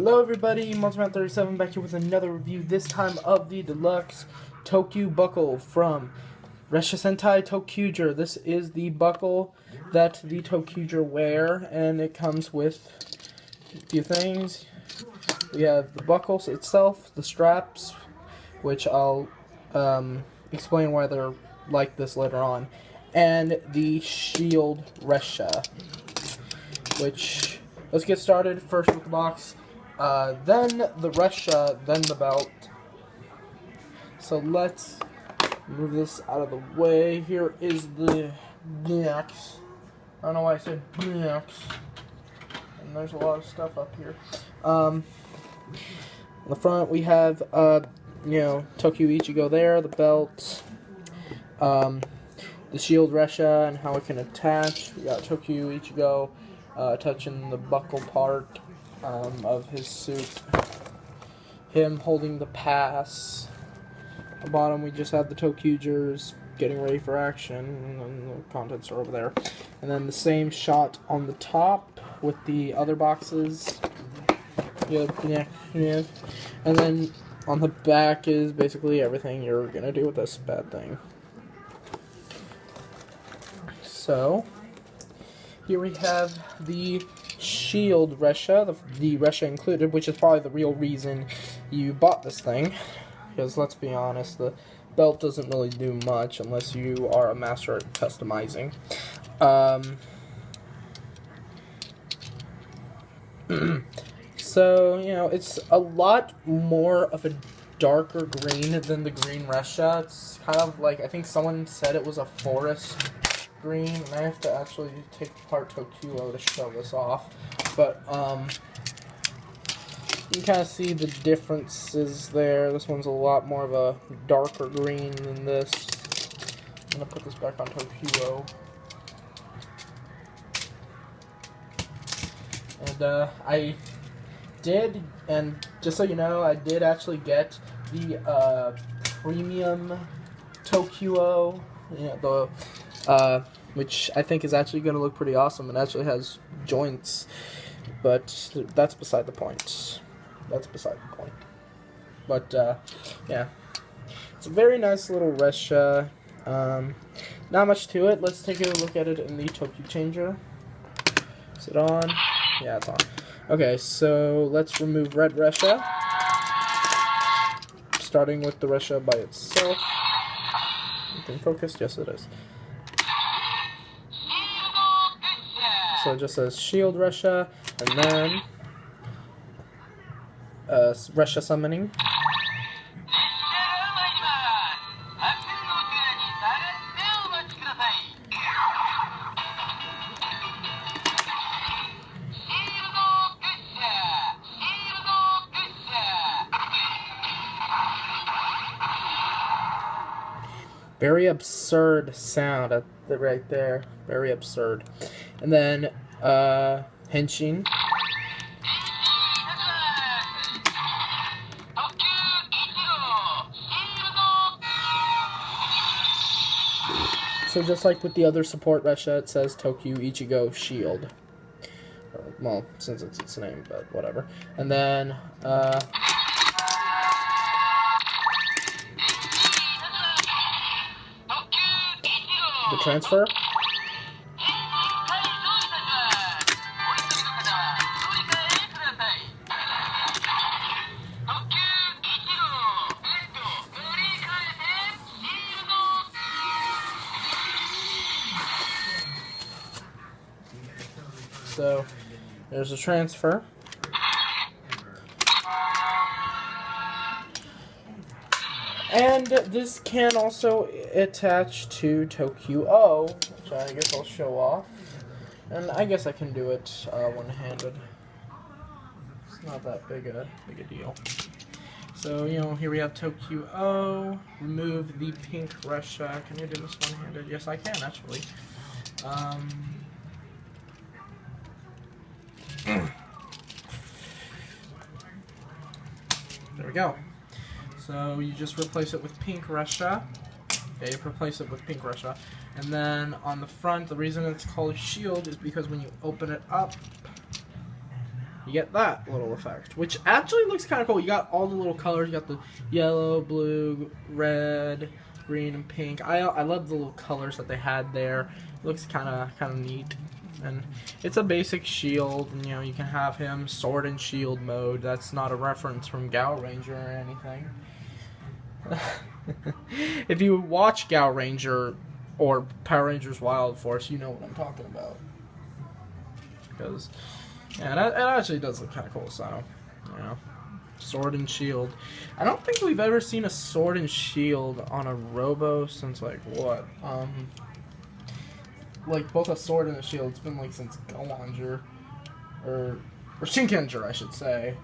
Hello everybody, Monsterman37 back here with another review, this time of the deluxe TouQ buckle from Ressha Sentai toQger. This is the buckle that the toQger wear, and it comes with a few things. We have the buckle itself, the straps, which I'll explain why they're like this later on, and the shield ressha, which, let's get started first with the box. Then the ressha, then the belt. So let's move this out of the way. Here is the box. I don't know why I said box. And there's a lot of stuff up here. On the front we have, TouQ Ichigo there, the belt, the shield ressha and how it can attach. We got TouQ Ichigo touching the buckle part of his suit, him holding the pass. At the bottom we just have the toQgers getting ready for action, and the contents are over there. And then the same shot on the top with the other boxes. And then on the back is basically everything you're gonna do with this bad thing. So here we have the shield ressha, the ressha included, which is probably the real reason you bought this thing, because let's be honest, the belt doesn't really do much unless you are a master at customizing. So, it's a lot more of a darker green than the green ressha. It's kind of like, I think someone said it was a forest green, and I have to actually take apart TouQ to show this off, but you can kind of see the differences there. This one's a lot more of a darker green than this. I'm gonna put this back on TouQ. And I did, and just so you know, I did actually get the premium TouQ, which I think is actually going to look pretty awesome. It actually has joints, but that's beside the point. But, yeah. It's a very nice little ressha. Not much to it. Let's take a look at it in the TouQ changer. Is it on? Yeah, it's on. Okay, so let's remove red ressha. Starting with the ressha by itself. Anything focused? Yes, it is. So it just says shield ressha, and then ressha summoning. Very absurd sound right there. Very absurd. And then, henshin. So just like with the other support ressha, it says TouQ Ichigo Shield. Well, since it's its name, but whatever. And then, the transfer. So there's a transfer. And this can also attach to TouQ, which I guess I'll show off. And I guess I can do it one-handed. It's not that big a deal. So, here we have TouQ. Remove the pink ressha. Can you do this one-handed? Yes, I can, actually. There we go. So you just replace it with pink ressha. Yeah, you replace it with pink ressha. And then on the front, the reason it's called shield is because when you open it up, you get that little effect, which actually looks kind of cool. You got all the little colors. You got the yellow, blue, red, green, and pink. I love the little colors that they had there. It looks kind of neat. And it's a basic shield, and you can have him sword and shield mode. That's not a reference from Gal Ranger or anything. If you watch Gal Ranger or Power Rangers Wild Force, you know what I'm talking about. Because, yeah, it actually does look kind of cool, so, sword and shield. I don't think we've ever seen a sword and shield on a Robo since, like, what? Like, both a sword and a shield. It's been, like, since Gowanger. Or Shinkenger, I should say.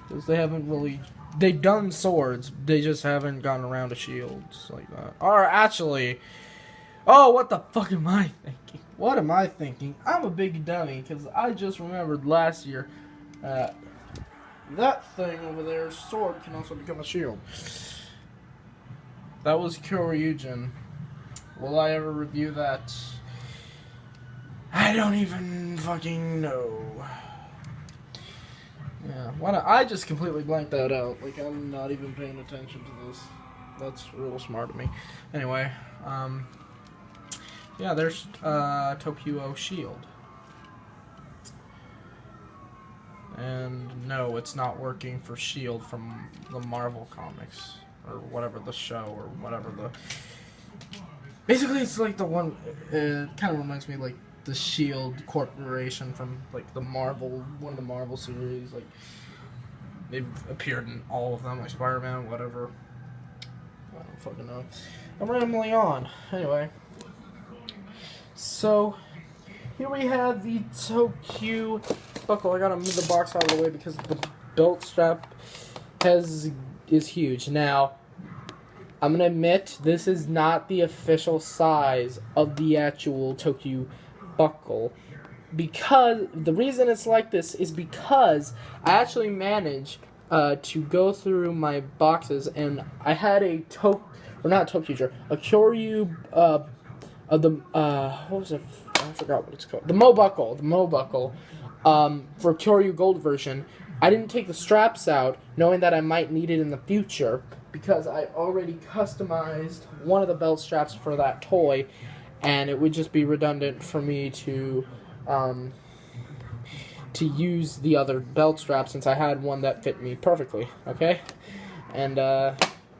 Because they haven't really... They've done swords. They just haven't gotten around to shields like that. Or, actually... Oh, what the fuck am I thinking? What am I thinking? I'm a big dummy, because I just remembered last year that thing over there, sword, can also become a shield. That was Kyoryujin. Will I ever review that? I don't even fucking know. Yeah, I just completely blanked that out. Like, I'm not even paying attention to this. That's real smart of me. Anyway, yeah, there's TouQ Shield. And no, it's not working for Shield from the Marvel comics. Or whatever the show, or whatever the... Basically, it's like the one... It kind of reminds me like the Shield Corporation from like the Marvel... One of the Marvel series. Like, they've appeared in all of them, like Spider-Man, whatever. I don't fucking know. I'm rambling on. Anyway. So, here we have the TouQ buckle. I gotta move the box out of the way because the belt strap is huge. Now, I'm gonna admit, this is not the official size of the actual TouQ buckle. Because, the reason it's like this is because I actually managed to go through my boxes and I had a TouQger, a Kyoryu, what was it? I forgot what it's called. The Mo Buckle. For Kyoryu Gold version. I didn't take the straps out, knowing that I might need it in the future, because I already customized one of the belt straps for that toy, and it would just be redundant for me to use the other belt strap since I had one that fit me perfectly, okay? And,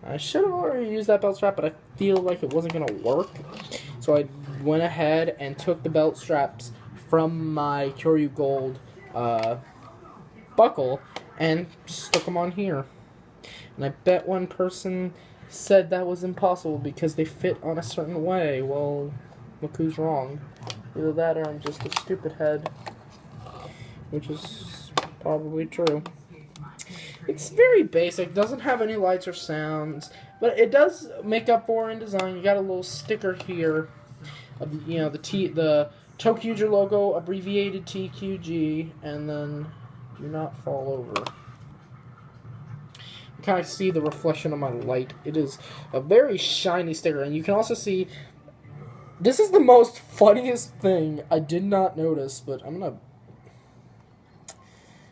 I should have already used that belt strap, but I feel like it wasn't going to work. So I went ahead and took the belt straps from my Kyoryu Gold buckle and stuck them on here. And I bet one person said that was impossible because they fit on a certain way. Well, look who's wrong. Either that or I'm just a stupid head. Which is probably true. It's very basic, doesn't have any lights or sounds, but it does make up for in design. You got a little sticker here of the TouQger logo, abbreviated TQG, and then do not fall over. You kind of see the reflection of my light. It is a very shiny sticker, and you can also see, this is the most funniest thing I did not notice, but I'm gonna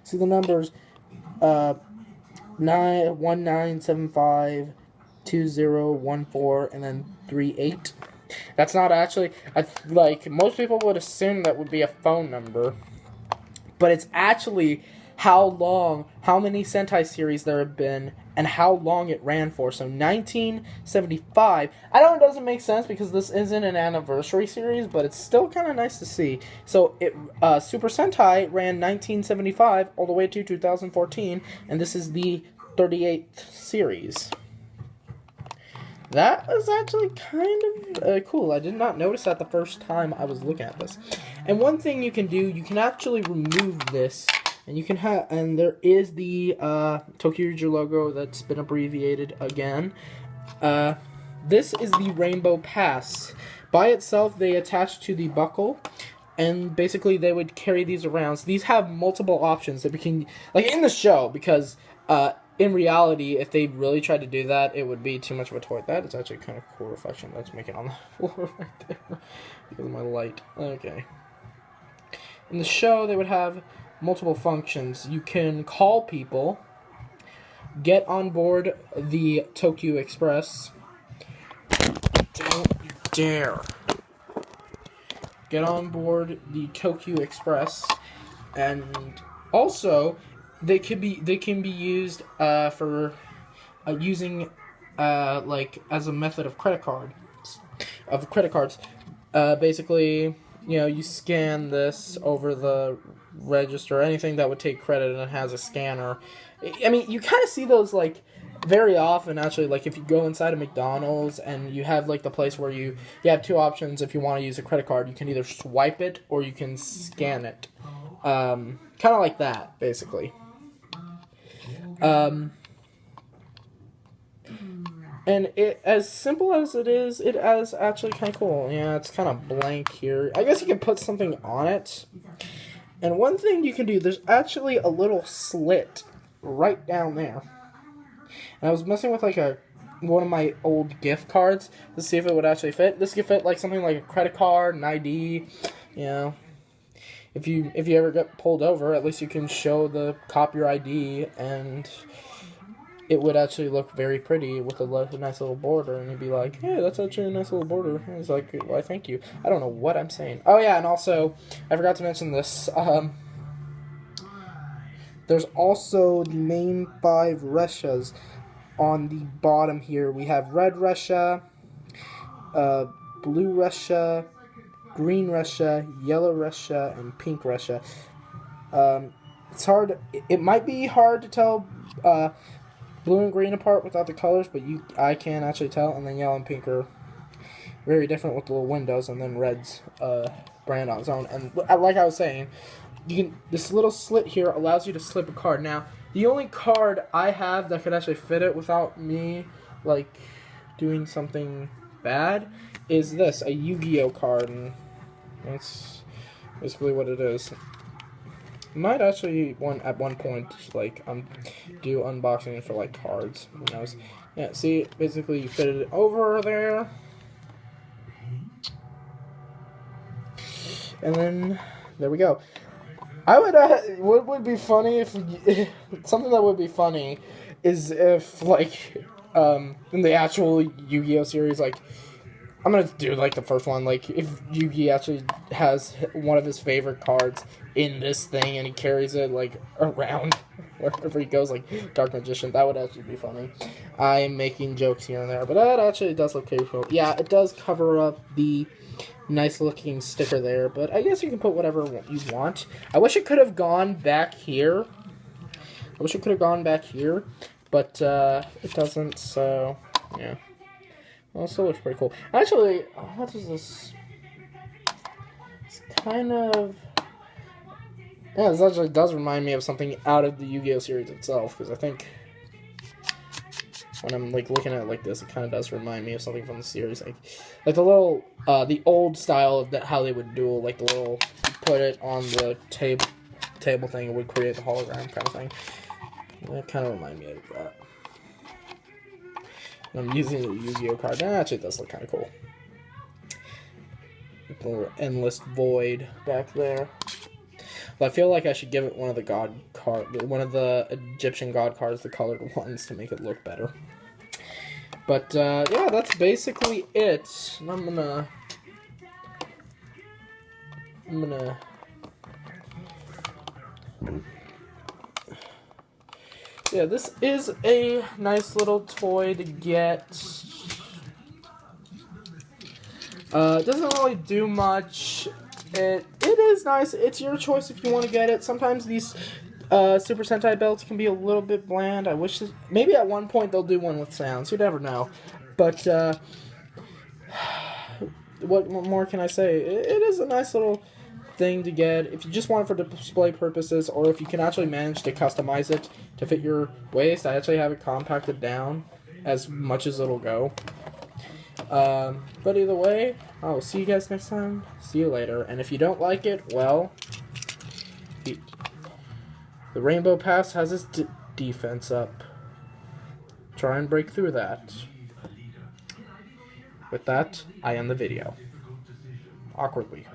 see the numbers. 19752014 and then 38. That's not actually, like, most people would assume that would be a phone number, but it's actually how many Sentai series there have been and how long it ran for. So 1975, I know it doesn't make sense because this isn't an anniversary series, but it's still kind of nice to see. So Super Sentai ran 1975 all the way to 2014, and this is the 38th series. That was actually kind of cool. I did not notice that the first time I was looking at this. And one thing you can do, you can actually remove this, and you can and there is the TouQger logo that's been abbreviated again. This is the Rainbow Pass. By itself, they attach to the buckle, and basically they would carry these around. So these have multiple options that we can, like in the show, because in reality, if they really tried to do that, it would be too much of a toy. That is actually kind of cool reflection. Let's make it on the floor right there because of my light. Okay. in the show, they would have multiple functions. You can call people, get on board the TouQ Express. Don't you dare. Get on board the TouQ Express, and also they can be used for using like as a method of credit cards. Basically, you know, you scan this over the register, anything that would take credit and it has a scanner. I mean, you kind of see those like very often, actually. Like if you go inside a McDonald's and you have like the place where you have two options. If you want to use a credit card, you can either swipe it or you can scan it. Kind of like that, basically. And it, as simple as it is actually kind of cool. Yeah, it's kind of blank here. I guess you can put something on it. And one thing you can do, there's actually a little slit right down there. And I was messing with like one of my old gift cards to see if it would actually fit. This could fit like something like a credit card, an ID, you know. If you ever get pulled over, at least you can show the cop your ID, and it would actually look very pretty with a nice little border, and you'd be like, hey, that's actually a nice little border. And it's like, why, thank you. I don't know what I'm saying. Oh, yeah, and also, I forgot to mention this. There's also the main 5 reshas on the bottom here. We have red ressha, blue ressha, green ressha, yellow ressha, and pink ressha. It's hard. It might be hard to tell blue and green apart without the colors, but I can actually tell. And then yellow and pink are very different with the little windows, and then red's brand on its own. And like I was saying, this little slit here allows you to slip a card. Now, the only card I have that could actually fit it without me like doing something bad is this, a Yu-Gi-Oh card, and that's basically what it is. Might actually at one point like do unboxing for like cards. Who knows? Yeah, see, basically you fit it over there, and then there we go. I would what would be funny if something that would be funny is if like in the actual Yu-Gi-Oh series, like I'm gonna do like the first one, like if Yugi actually has one of his favorite cards in this thing and he carries it like around wherever he goes, like Dark Magician. That would actually be funny. I'm making jokes here and there, but that actually does look pretty cool. Yeah, it does cover up the nice looking sticker there, but I guess you can put whatever you want. I wish it could have gone back here. But it doesn't, so yeah. Well, it still looks pretty cool. Actually, what is this? It's kind of... Yeah, this actually does remind me of something out of the Yu-Gi-Oh series itself, because I think when I'm like looking at it like this, it kind of does remind me of something from the series, like the little, the old style of how they would duel, like the little, put it on the table thing, it would create the hologram kind of thing. That kind of remind me of that. And I'm using the Yu-Gi-Oh card. That actually does look kind of cool. The little endless void back there. But I feel like I should give it one of the Egyptian god cards, the colored ones, to make it look better. But yeah, that's basically it. And I'm gonna yeah, this is a nice little toy to get. Doesn't really do much. It is nice. It's your choice if you want to get it. Sometimes these Super Sentai belts can be a little bit bland. I wish maybe at one point they'll do one with sounds. You never know. But what more can I say? It is a nice little thing to get if you just want it for display purposes, or if you can actually manage to customize it to fit your waist. I actually have it compacted down as much as it'll go. But either way, I'll see you guys next time. See you later. And if you don't like it, well, the Rainbow Pass has its defense up. Try and break through that. With that, I end the video. Awkwardly.